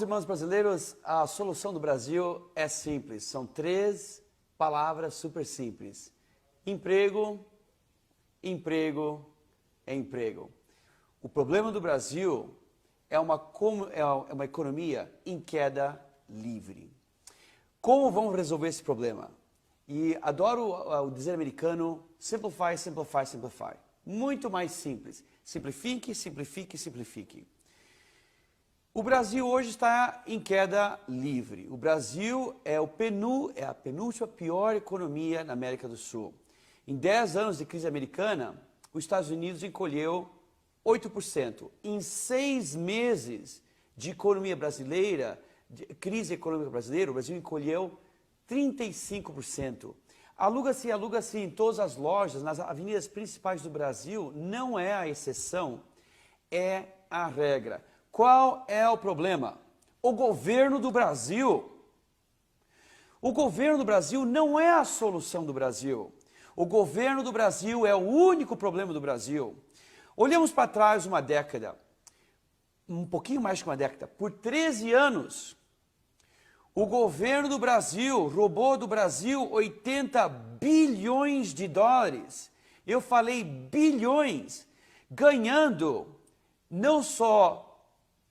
Irmãos brasileiros, a solução do Brasil é simples. São 3 palavras super simples. Emprego, emprego, emprego. O problema do Brasil é uma economia em queda livre. Como vamos resolver esse problema? E adoro o dizer americano, simplify, simplify, simplify. Muito mais simples. Simplifique, simplifique, simplifique. O Brasil hoje está em queda livre. O Brasil é a penúltima pior economia na América do Sul. Em 10 anos de crise americana, os Estados Unidos encolheu 8%. Em 6 meses de economia brasileira, de crise econômica brasileira, o Brasil encolheu 35%. Aluga-se em todas as lojas, nas avenidas principais do Brasil, não é a exceção, é a regra. Qual é o problema? O governo do Brasil. O governo do Brasil não é a solução do Brasil. O governo do Brasil é o único problema do Brasil. Olhamos para trás uma década, um pouquinho mais que uma década, por 13 anos, o governo do Brasil roubou do Brasil 80 bilhões de dólares. Eu falei bilhões, ganhando não só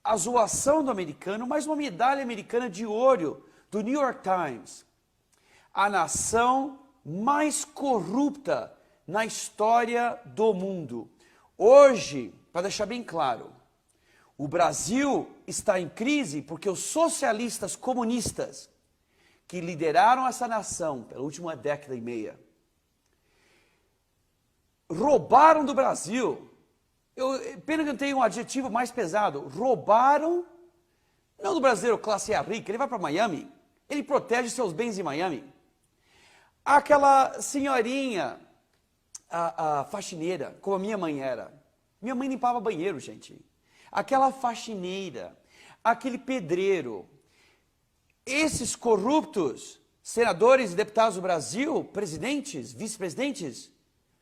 a zoação do americano, mas uma medalha americana de ouro do New York Times. A nação mais corrupta na história do mundo. Hoje, para deixar bem claro, o Brasil está em crise porque os socialistas comunistas que lideraram essa nação pela última década e meia roubaram do Brasil. Pena que eu não tenho um adjetivo mais pesado. Roubaram, não do brasileiro classe A rica, ele vai para Miami, ele protege seus bens em Miami. Aquela senhorinha, a faxineira, como a minha mãe era. Minha mãe limpava banheiro, gente. Aquela faxineira, aquele pedreiro. Esses corruptos, senadores e deputados do Brasil, presidentes, vice-presidentes,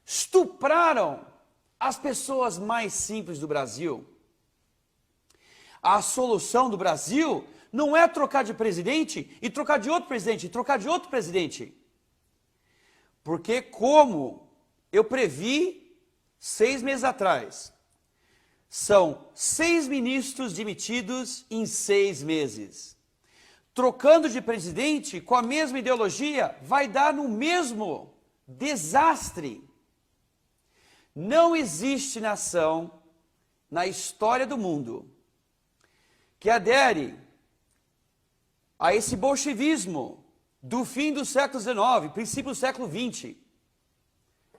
estupraram as pessoas mais simples do Brasil. A solução do Brasil não é trocar de presidente e trocar de outro presidente e trocar de outro presidente. Porque como eu previ 6 meses atrás, são 6 ministros demitidos em 6 meses. Trocando de presidente com a mesma ideologia vai dar no mesmo desastre. Não existe nação na história do mundo que adere a esse bolchevismo do fim do século XIX, princípio do século XX.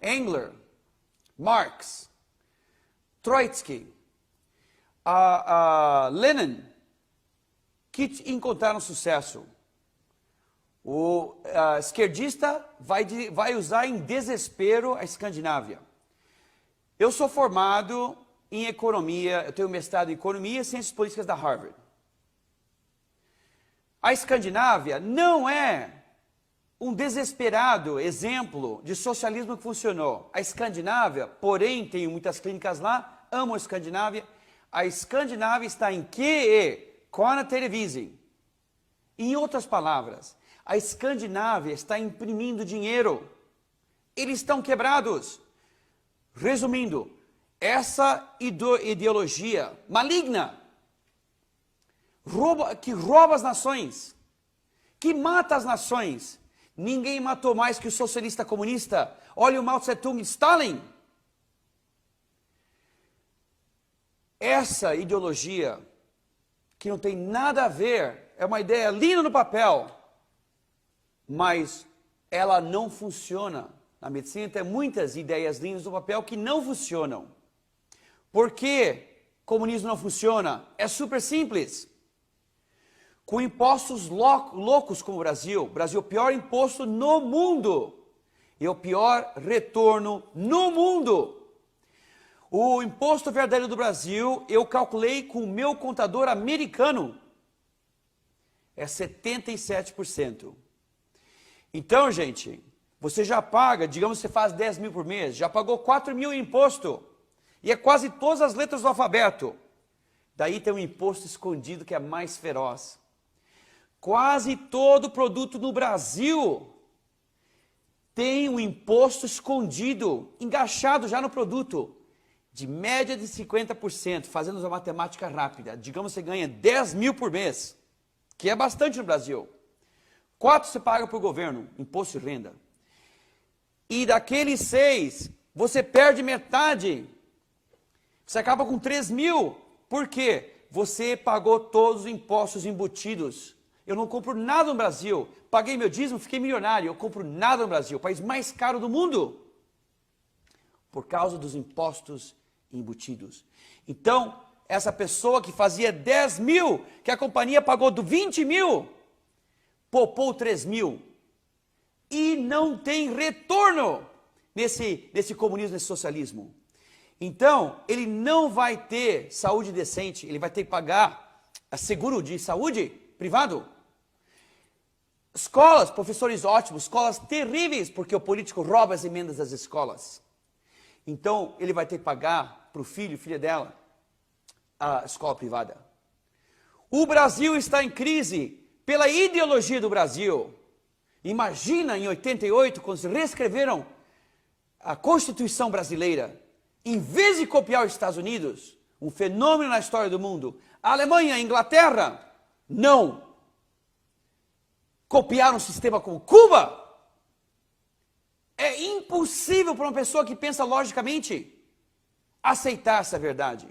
Engler, Marx, Trotsky, Lenin, que encontraram sucesso. O esquerdista vai usar em desespero a Escandinávia. Eu sou formado em economia, eu tenho mestrado em economia e ciências políticas da Harvard. A Escandinávia não é um desesperado exemplo de socialismo que funcionou. A Escandinávia, porém, tenho muitas clínicas lá, amo a Escandinávia. A Escandinávia está em quantitative easing. Em outras palavras, a Escandinávia está imprimindo dinheiro. Eles estão quebrados. Resumindo, essa ideologia maligna, que rouba as nações, que mata as nações. Ninguém matou mais que o socialista comunista. Olha o Mao Tse-tung e Stalin. Essa ideologia, que não tem nada a ver, é uma ideia linda no papel, mas ela não funciona. Na medicina tem muitas ideias lindas no papel que não funcionam. Por que comunismo não funciona? É super simples. Com impostos loucos como o Brasil é o pior imposto no mundo. E o pior retorno no mundo. O imposto verdadeiro do Brasil, eu calculei com o meu contador americano, é 77%. Então, gente, você já paga, digamos que você faz 10 mil por mês, já pagou 4 mil em imposto. E é quase todas as letras do alfabeto. Daí tem um imposto escondido que é mais feroz. Quase todo produto no Brasil tem um imposto escondido, engaixado já no produto, de média de 50%, fazendo uma matemática rápida. Digamos que você ganha 10 mil por mês, que é bastante no Brasil. 4 você paga para o governo, imposto de renda. E daqueles 6, você perde metade. Você acaba com 3 mil. Por quê? Você pagou todos os impostos embutidos. Eu não compro nada no Brasil. Paguei meu dízimo, fiquei milionário. Eu compro nada no Brasil, o país mais caro do mundo. Por causa dos impostos embutidos. Então, essa pessoa que fazia 10 mil, que a companhia pagou do 20 mil, poupou 3 mil. E não tem retorno nesse comunismo, nesse socialismo. Então, ele não vai ter saúde decente, ele vai ter que pagar seguro de saúde privado. Escolas, professores ótimos, escolas terríveis, porque o político rouba as emendas das escolas. Então, ele vai ter que pagar para o filho, filha dela, a escola privada. O Brasil está em crise pela ideologia do Brasil. Imagina em 88, quando se reescreveram a Constituição brasileira, em vez de copiar os Estados Unidos, um fenômeno na história do mundo, a Alemanha, a Inglaterra, não. Copiar um sistema como Cuba? É impossível para uma pessoa que pensa logicamente aceitar essa verdade.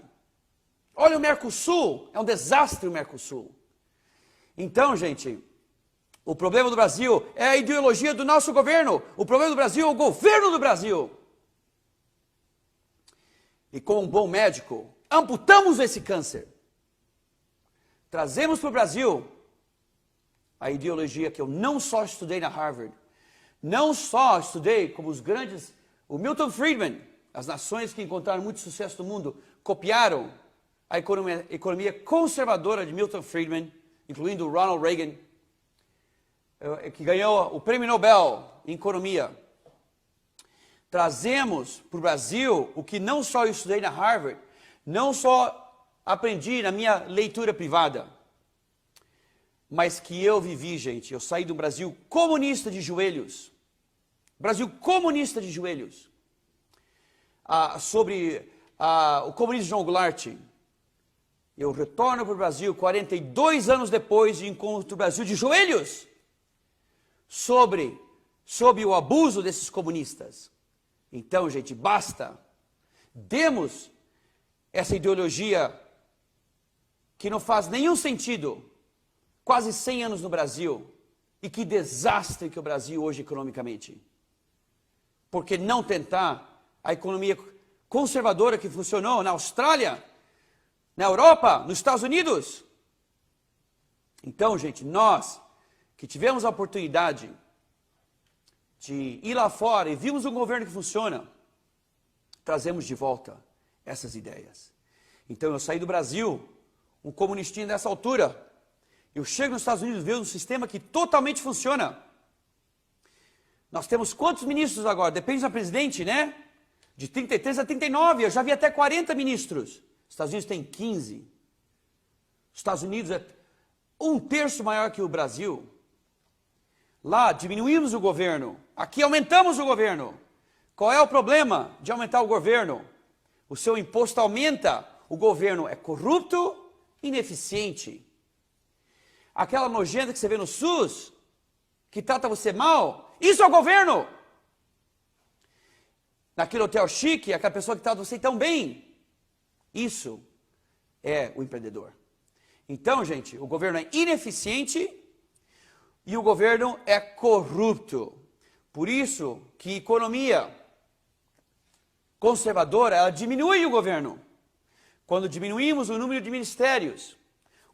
Olha o Mercosul, é um desastre o Mercosul. Então, gente, o problema do Brasil é a ideologia do nosso governo. O problema do Brasil é o governo do Brasil. E com um bom médico, amputamos esse câncer. Trazemos para o Brasil a ideologia que eu não só estudei na Harvard, não só estudei como os grandes, o Milton Friedman, as nações que encontraram muito sucesso no mundo, copiaram a economia conservadora de Milton Friedman, incluindo o Ronald Reagan, que ganhou o Prêmio Nobel em Economia. Trazemos para o Brasil o que não só eu estudei na Harvard, não só aprendi na minha leitura privada, mas que eu vivi, gente. Eu saí do Brasil comunista de joelhos. Brasil comunista de joelhos. Sobre o comunismo de João Goulart. Eu retorno para o Brasil 42 anos depois e encontro o Brasil de joelhos sob o abuso desses comunistas. Então, gente, basta. Demos essa ideologia que não faz nenhum sentido. Quase 100 anos no Brasil. E que desastre que o Brasil hoje economicamente. Porque não tentar a economia conservadora que funcionou na Austrália, na Europa, nos Estados Unidos. Então, gente, nós que tivemos a oportunidade de ir lá fora e vimos um governo que funciona, trazemos de volta essas ideias. Então, eu saí do Brasil, um comunistinho dessa altura. Eu chego nos Estados Unidos e vejo um sistema que totalmente funciona. Nós temos quantos ministros agora? Depende da presidente, né? De 33 a 39, eu já vi até 40 ministros. Os Estados Unidos tem 15. Os Estados Unidos é 1/3 maior que o Brasil. Lá diminuímos o governo, aqui aumentamos o governo. Qual é o problema de aumentar o governo? O seu imposto aumenta, o governo é corrupto, ineficiente. Aquela nojenta que você vê no SUS, que trata você mal, isso é o governo. Naquele hotel chique, aquela pessoa que trata você tão bem, isso é o empreendedor. Então, gente, o governo é ineficiente e o governo é corrupto. Por isso que economia conservadora, ela diminui o governo. Quando diminuímos o número de ministérios,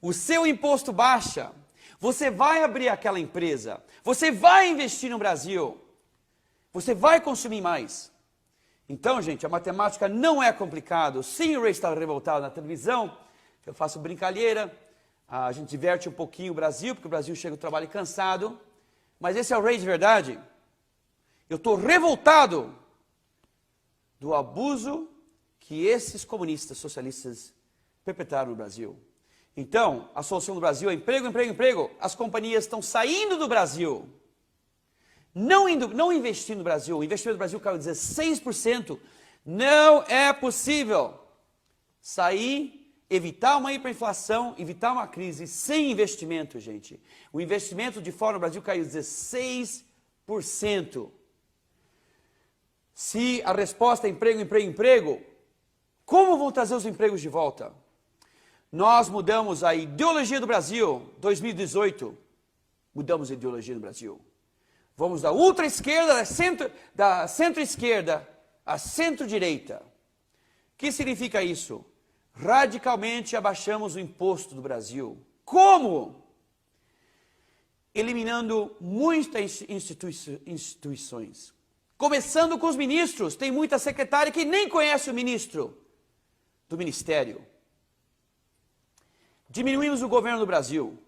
o seu imposto baixa, você vai abrir aquela empresa, você vai investir no Brasil, você vai consumir mais. Então, gente, a matemática não é complicado. Sim, o Ray está revoltado na televisão, eu faço brincalheira, a gente diverte um pouquinho o Brasil, porque o Brasil chega do trabalho cansado, mas esse é o Ray de verdade. Eu estou revoltado do abuso que esses comunistas socialistas perpetraram no Brasil. Então, a solução do Brasil é emprego, emprego, emprego. As companhias estão saindo do Brasil, não investindo no Brasil. O investimento do Brasil caiu 16%. Não é possível sair, evitar uma hiperinflação, evitar uma crise sem investimento, gente. O investimento de fora no Brasil caiu 16%. Se a resposta é emprego, emprego, emprego, como vão trazer os empregos de volta? Nós mudamos a ideologia do Brasil, 2018, mudamos a ideologia do Brasil. Vamos da ultra-esquerda, da centro-esquerda à centro-direita. O que significa isso? Radicalmente abaixamos o imposto do Brasil. Como? Eliminando muitas instituições. Começando com os ministros. Tem muita secretária que nem conhece o ministro do ministério. Diminuímos o governo do Brasil.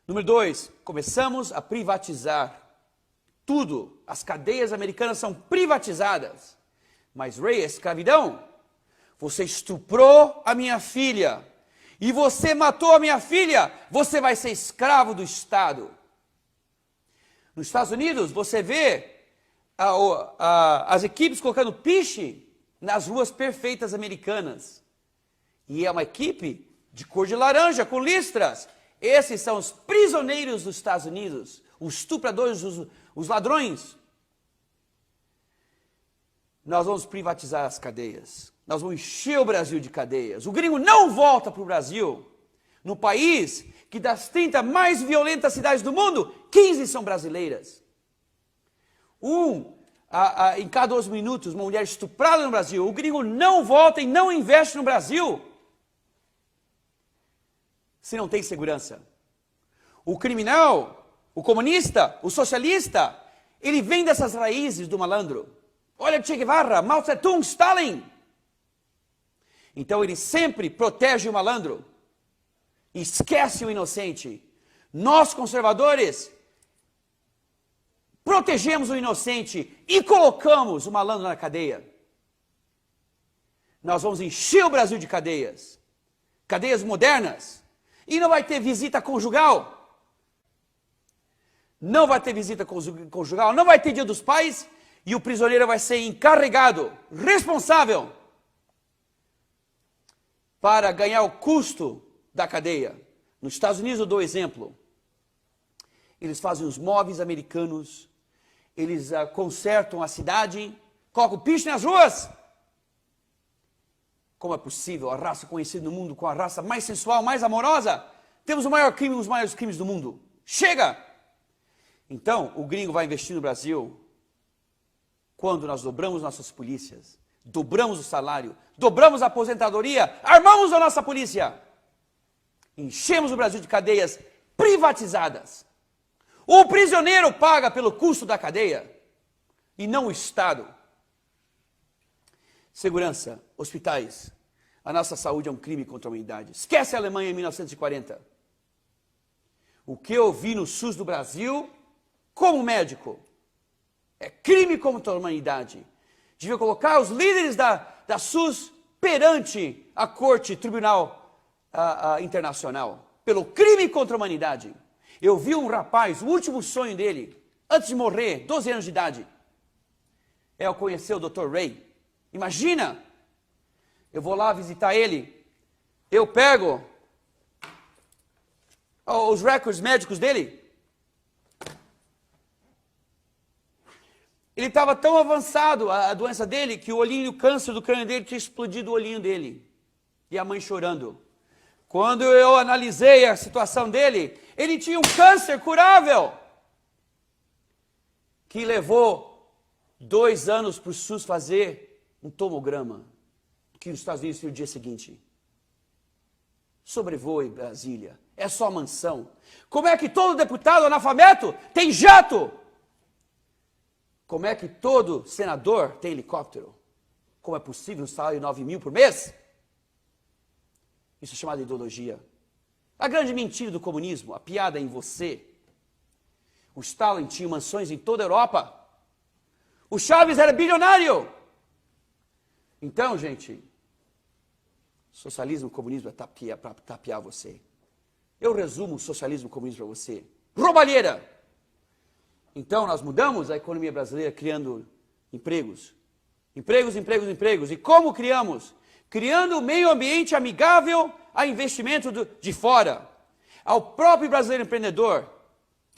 Número 2, começamos a privatizar tudo. As cadeias americanas são privatizadas. Mas, Ray, escravidão? Você estuprou a minha filha e você matou a minha filha, você vai ser escravo do Estado. Nos Estados Unidos, você vê as equipes colocando piche nas ruas perfeitas americanas. E é uma equipe de cor de laranja, com listras. Esses são os prisioneiros dos Estados Unidos, os estupradores, os ladrões. Nós vamos privatizar as cadeias. Nós vamos encher o Brasil de cadeias. O gringo não volta para o Brasil. No país que das 30 mais violentas cidades do mundo, 15 são brasileiras. Em cada 12 minutos, uma mulher estuprada no Brasil. O gringo não volta e não investe no Brasil se não tem segurança. O criminal, o comunista, o socialista, ele vem dessas raízes do malandro. Olha Che Guevara, Mao Tse-tung, Stalin. Então ele sempre protege o malandro e esquece o inocente. Nós, conservadores, protegemos o inocente e colocamos o malandro na cadeia. Nós vamos encher o Brasil de cadeias. Cadeias modernas. E não vai ter visita conjugal. Não vai ter visita conjugal, não vai ter Dia dos Pais, e o prisioneiro vai ser encarregado, responsável, para ganhar o custo da cadeia. Nos Estados Unidos eu dou exemplo. Eles fazem os móveis americanos, eles consertam a cidade, colocam piche nas ruas. Como é possível? A raça conhecida no mundo com a raça mais sensual, mais amorosa. Temos o maior crime, os maiores crimes do mundo. Chega! Então, o gringo vai investir no Brasil quando nós dobramos nossas polícias, dobramos o salário, dobramos a aposentadoria, armamos a nossa polícia. Enchemos o Brasil de cadeias privatizadas. O prisioneiro paga pelo custo da cadeia e não o Estado. Segurança, hospitais. A nossa saúde é um crime contra a humanidade. Esquece a Alemanha em 1940. O que eu vi no SUS do Brasil, como médico, é crime contra a humanidade. Devia colocar os líderes da SUS perante a Corte Tribunal Internacional, pelo crime contra a humanidade. Eu vi um rapaz, o último sonho dele, antes de morrer, 12 anos de idade, é conhecer o Dr. Ray. Imagina, eu vou lá visitar ele, eu pego os recordes médicos dele. Ele estava tão avançado, a doença dele, que o câncer do crânio dele tinha explodido o olhinho dele. E a mãe chorando. Quando eu analisei a situação dele, ele tinha um câncer curável, que levou 2 anos para o SUS fazer um tomograma, que nos Estados Unidos foi o dia seguinte. Sobrevoe Brasília, é só mansão. Como é que todo deputado analfabeto tem jato? Como é que todo senador tem helicóptero? Como é possível um salário de 9 mil por mês? Isso é chamado de ideologia. A grande mentira do comunismo, a piada em você. O Stalin tinha mansões em toda a Europa. O Chaves era bilionário. Então, gente, Socialismo, comunismo é para tapear você. Eu resumo o socialismo e o comunismo para você. Roubalheira! Então, nós mudamos a economia brasileira criando empregos. Empregos, empregos, empregos. E como criamos? Criando um meio ambiente amigável a investimento de fora. Ao próprio brasileiro empreendedor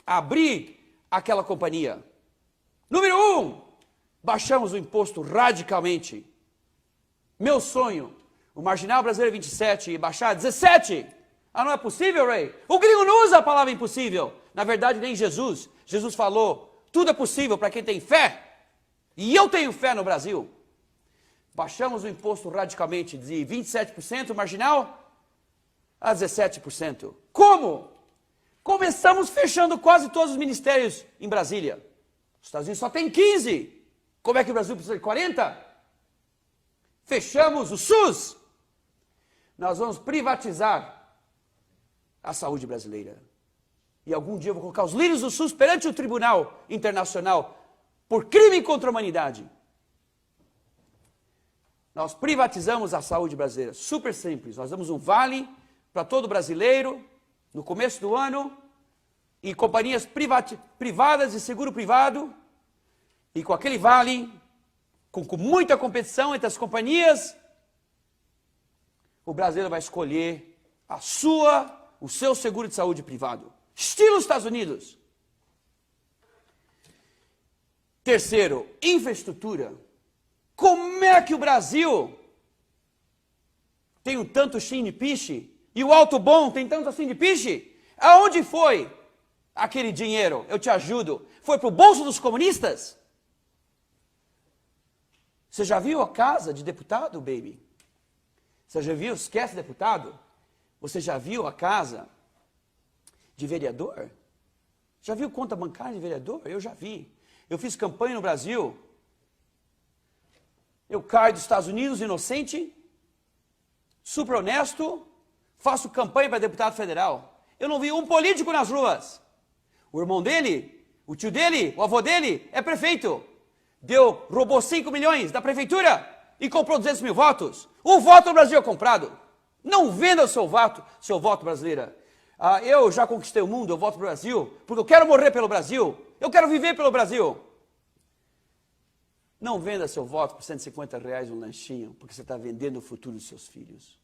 abrir aquela companhia. Número 1, baixamos o imposto radicalmente. Meu sonho, o marginal brasileiro 27 e baixar 17. Ah, não é possível, Ray? O gringo não usa a palavra impossível. Na verdade, nem Jesus. Jesus falou, tudo é possível para quem tem fé. E eu tenho fé no Brasil. Baixamos o imposto radicalmente de 27% marginal a 17%. Como? Começamos fechando quase todos os ministérios em Brasília. Os Estados Unidos só tem 15. Como é que o Brasil precisa de 40? Fechamos o SUS. Nós vamos privatizar a saúde brasileira. E algum dia eu vou colocar os líderes do SUS perante o Tribunal Internacional por crime contra a humanidade. Nós privatizamos a saúde brasileira. Super simples. Nós damos um vale para todo brasileiro no começo do ano e companhias privadas de seguro privado. E com aquele vale, com muita competição entre as companhias, o brasileiro vai escolher o seu seguro de saúde privado. Estilo Estados Unidos. Terceiro, infraestrutura. Como é que o Brasil tem um tanto chin-piche e o Alto Bom tem tanto assim de piche? Aonde foi aquele dinheiro? Eu te ajudo. Foi para o bolso dos comunistas? Você já viu a casa de deputado, baby? Você já viu? Esquece deputado? Você já viu a casa de vereador? Já viu conta bancária de vereador? Eu já vi. Eu fiz campanha no Brasil. Eu caio dos Estados Unidos inocente, super honesto, faço campanha para deputado federal. Eu não vi um político nas ruas. O irmão dele, o tio dele, o avô dele é prefeito. Roubou 5 milhões da prefeitura e comprou 200 mil votos. O voto no Brasil é comprado. Não venda o seu voto brasileira. Eu já conquistei o mundo, eu voto para o Brasil, porque eu quero morrer pelo Brasil. Eu quero viver pelo Brasil. Não venda seu voto por R$150 um lanchinho, porque você está vendendo o futuro dos seus filhos.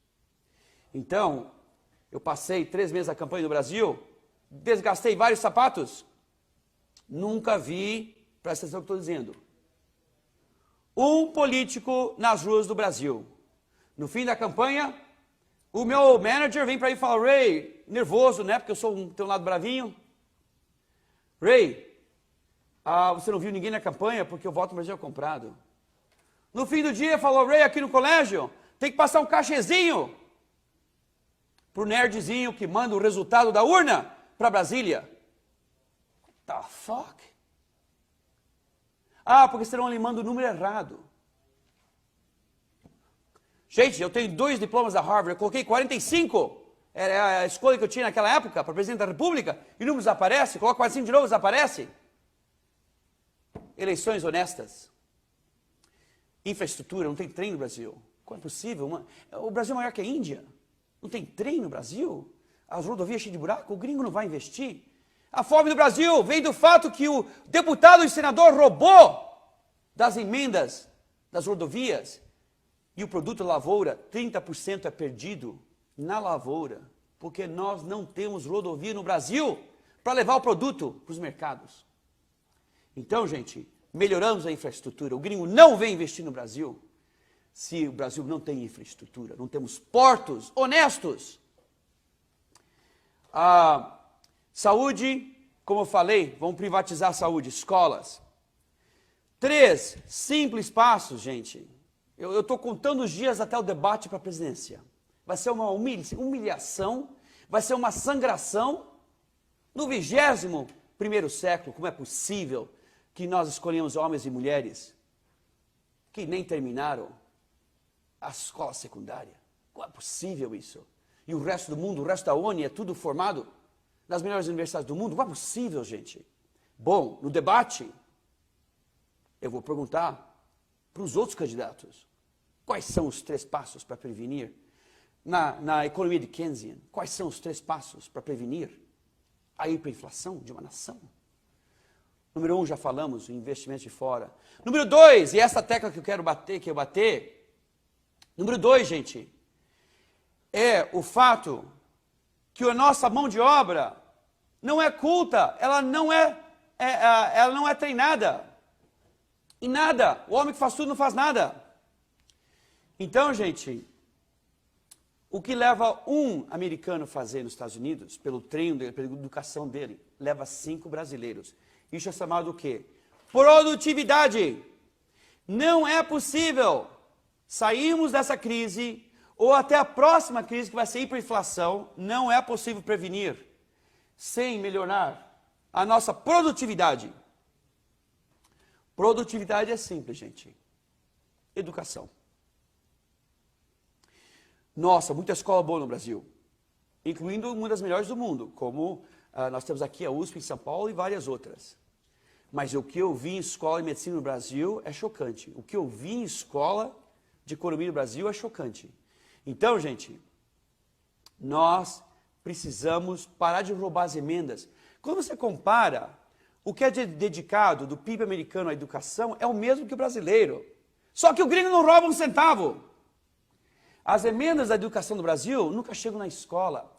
Então, eu passei 3 meses a campanha no Brasil, desgastei vários sapatos, nunca vi, presta atenção no que estou dizendo, um político nas ruas do Brasil. No fim da campanha, o meu manager vem para mim e fala, Ray, nervoso, né, porque eu tenho um lado bravinho. Ray, você não viu ninguém na campanha porque o voto no Brasil é comprado. No fim do dia, falou, Ray, aqui no colégio, tem que passar um cachezinho pro nerdzinho que manda o resultado da urna para Brasília. What the fuck? Porque senão ele manda o número errado. Gente, eu tenho 2 diplomas da Harvard, eu coloquei 45. Era a escolha que eu tinha naquela época para presidente da República, e o número desaparece, coloca 45 de novo, desaparece. Eleições honestas. Infraestrutura, não tem trem no Brasil. Como é possível? O Brasil é maior que a Índia. Não tem trem no Brasil? As rodovias cheias de buraco, o gringo não vai investir. A fome do Brasil vem do fato que o deputado e senador roubou das emendas das rodovias. E o produto lavoura, 30% é perdido na lavoura. Porque nós não temos rodovia no Brasil para levar o produto para os mercados. Então, gente, melhoramos a infraestrutura. O gringo não vem investir no Brasil se o Brasil não tem infraestrutura. Não temos portos honestos. Saúde, como eu falei, vamos privatizar a saúde, escolas. 3 simples passos, gente. Eu estou contando os dias até o debate para a presidência. Vai ser uma humilhação, vai ser uma sangração. No 21º século, como é possível que nós escolhemos homens e mulheres que nem terminaram a escola secundária? Como é possível isso? E o resto do mundo, o resto da ONU é tudo formado nas melhores universidades do mundo? Como é possível, gente? Bom, no debate, eu vou perguntar para os outros candidatos, quais são os 3 passos para prevenir na economia de Keynesian, quais são os 3 passos para prevenir a hiperinflação de uma nação? Número 1, já falamos, o investimento de fora. Número 2, e essa tecla que eu quero bater, número 2, gente, é o fato que a nossa mão de obra não é culta, ela não é treinada em nada. O homem que faz tudo não faz nada. Então, gente, o que leva um americano a fazer nos Estados Unidos, pelo treino dele, pela educação dele, leva 5 brasileiros. Isso é chamado o quê? Produtividade. Não é possível sairmos dessa crise, ou até a próxima crise, que vai ser hiperinflação, não é possível prevenir sem melhorar a nossa produtividade. Produtividade é simples, gente. Educação. Nossa, muita escola boa no Brasil, incluindo uma das melhores do mundo, como nós temos aqui a USP em São Paulo e várias outras. Mas o que eu vi em escola de medicina no Brasil é chocante. O que eu vi em escola de economia no Brasil é chocante. Então, gente, nós precisamos parar de roubar as emendas. Quando você compara, o que é dedicado do PIB americano à educação é o mesmo que o brasileiro. Só que o gringo não rouba um centavo. As emendas da educação do Brasil nunca chegam na escola.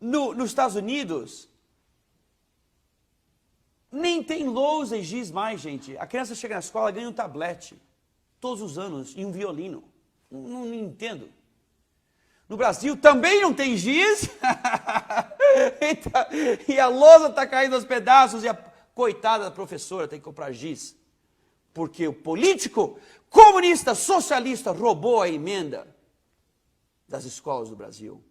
Nos Estados Unidos, nem tem lousa e giz mais, gente. A criança chega na escola e ganha um tablete, todos os anos, e um violino. Não entendo. No Brasil também não tem giz, e a lousa está caindo aos pedaços, e a coitada da professora tem que comprar giz. Porque o político comunista, socialista, roubou a emenda das escolas do Brasil.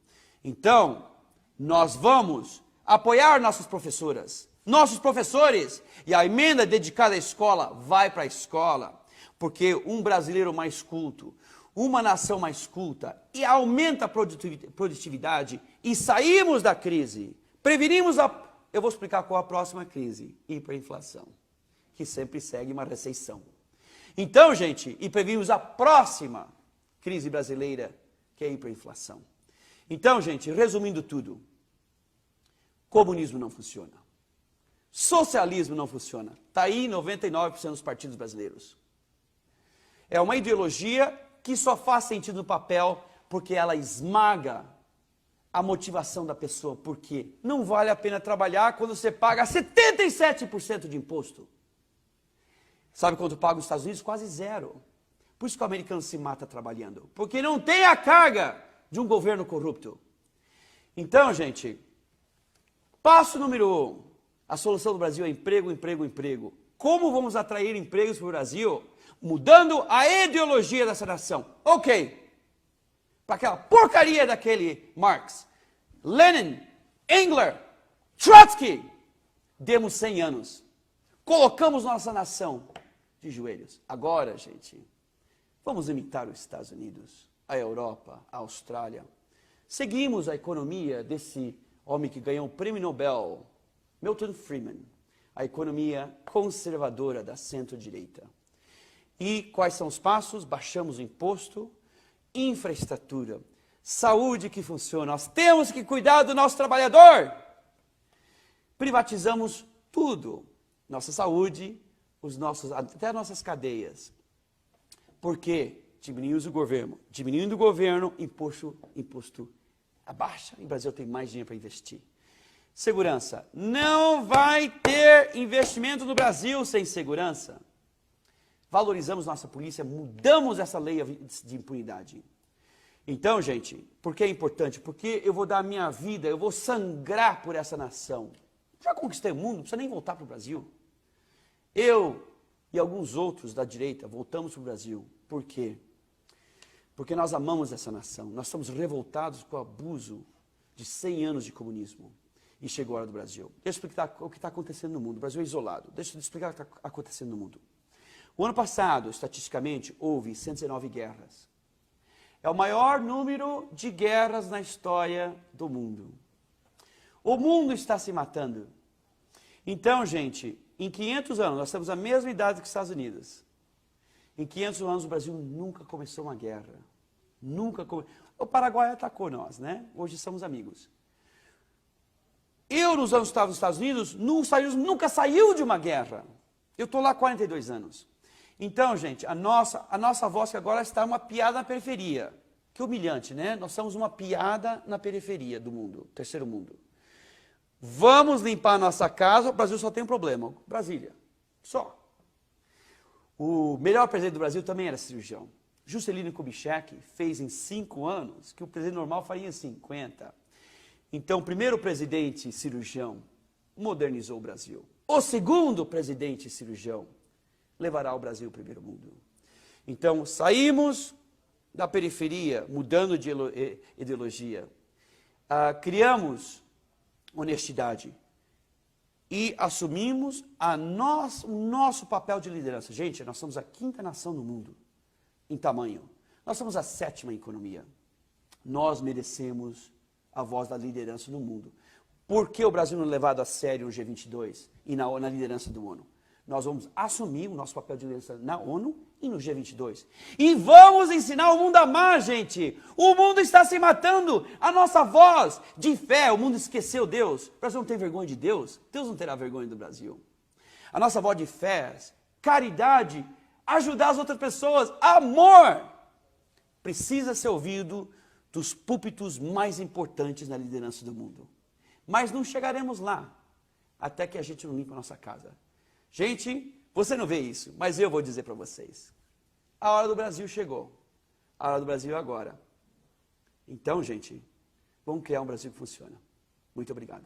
Então, nós vamos apoiar nossas professoras, nossos professores, e a emenda dedicada à escola vai para a escola, porque um brasileiro mais culto, uma nação mais culta, e aumenta a produtividade, e saímos da crise, prevenimos eu vou explicar qual a próxima crise, hiperinflação, que sempre segue uma recessão. Então, gente, e prevenimos a próxima crise brasileira, que é a hiperinflação. Então, gente, resumindo tudo, comunismo não funciona. Socialismo não funciona. Está aí 99% dos partidos brasileiros. É uma ideologia que só faz sentido no papel porque ela esmaga a motivação da pessoa. Porque não vale a pena trabalhar quando você paga 77% de imposto. Sabe quanto paga os Estados Unidos? Quase 0. Por isso que o americano se mata trabalhando. Porque não tem a carga de um governo corrupto. Então, gente, passo número 1. A solução do Brasil é emprego, emprego, emprego. Como vamos atrair empregos para o Brasil? Mudando a ideologia dessa nação. Ok. Para aquela porcaria daquele Marx, Lenin, Engler, Trotsky. Demos 100 anos. Colocamos nossa nação de joelhos. Agora, gente, vamos imitar os Estados Unidos, a Europa, a Austrália. Seguimos a economia desse homem que ganhou o Prêmio Nobel, Milton Friedman, a economia conservadora da centro-direita. E quais são os passos? Baixamos o imposto, infraestrutura, saúde que funciona. Nós temos que cuidar do nosso trabalhador. Privatizamos tudo, nossa saúde, até as nossas cadeias. Por quê? Diminuímos o governo. Diminuindo o governo, imposto abaixa. E o Brasil tem mais dinheiro para investir. Segurança. Não vai ter investimento no Brasil sem segurança. Valorizamos nossa polícia, mudamos essa lei de impunidade. Então, gente, por que é importante? Porque eu vou dar a minha vida, eu vou sangrar por essa nação. Já conquistei o mundo, não precisa nem voltar para o Brasil. Eu e alguns outros da direita voltamos para o Brasil. Por quê? Porque nós amamos essa nação. Nós estamos revoltados com o abuso de 100 anos de comunismo. E chegou a hora do Brasil. Deixa eu explicar o que está acontecendo no mundo. O Brasil é isolado. Deixa eu explicar o que está acontecendo no mundo. O ano passado, estatisticamente, houve 119 guerras. É o maior número de guerras na história do mundo. O mundo está se matando. Então, gente, em 500 anos, nós temos a mesma idade que os Estados Unidos. Em 500 anos, o Brasil nunca começou uma guerra. O Paraguai atacou nós, né? Hoje somos amigos. Eu, nos anos nos Estados Unidos, nunca saiu de uma guerra. Eu estou lá há 42 anos. Então, gente, a nossa voz que agora está uma piada na periferia. Que humilhante, né? Nós somos uma piada na periferia do mundo, terceiro mundo. Vamos limpar a nossa casa, o Brasil só tem um problema, Brasília, só. O melhor presidente do Brasil também era cirurgião. Juscelino Kubitschek fez em 5 anos que o presidente normal faria em 50. Então, o primeiro presidente cirurgião modernizou o Brasil. O segundo presidente cirurgião levará o Brasil ao primeiro mundo. Então, saímos da periferia, mudando de ideologia. Criamos honestidade e assumimos o nosso papel de liderança. Gente, nós somos a 5ª nação do mundo em tamanho. Nós somos a 7ª em economia. Nós merecemos a voz da liderança no mundo. Por que o Brasil não é levado a sério no G22 e na liderança do ONU? Nós vamos assumir o nosso papel de liderança na ONU e no G22. E vamos ensinar o mundo a amar, gente. O mundo está se matando. A nossa voz de fé, o mundo esqueceu Deus. O Brasil não tem vergonha de Deus. Deus não terá vergonha do Brasil. A nossa voz de fé, caridade, ajudar as outras pessoas, amor, precisa ser ouvido dos púlpitos mais importantes na liderança do mundo. Mas não chegaremos lá até que a gente não limpe a nossa casa. Gente, você não vê isso, mas eu vou dizer para vocês. A hora do Brasil chegou. A hora do Brasil é agora. Então, gente, vamos criar um Brasil que funciona. Muito obrigado.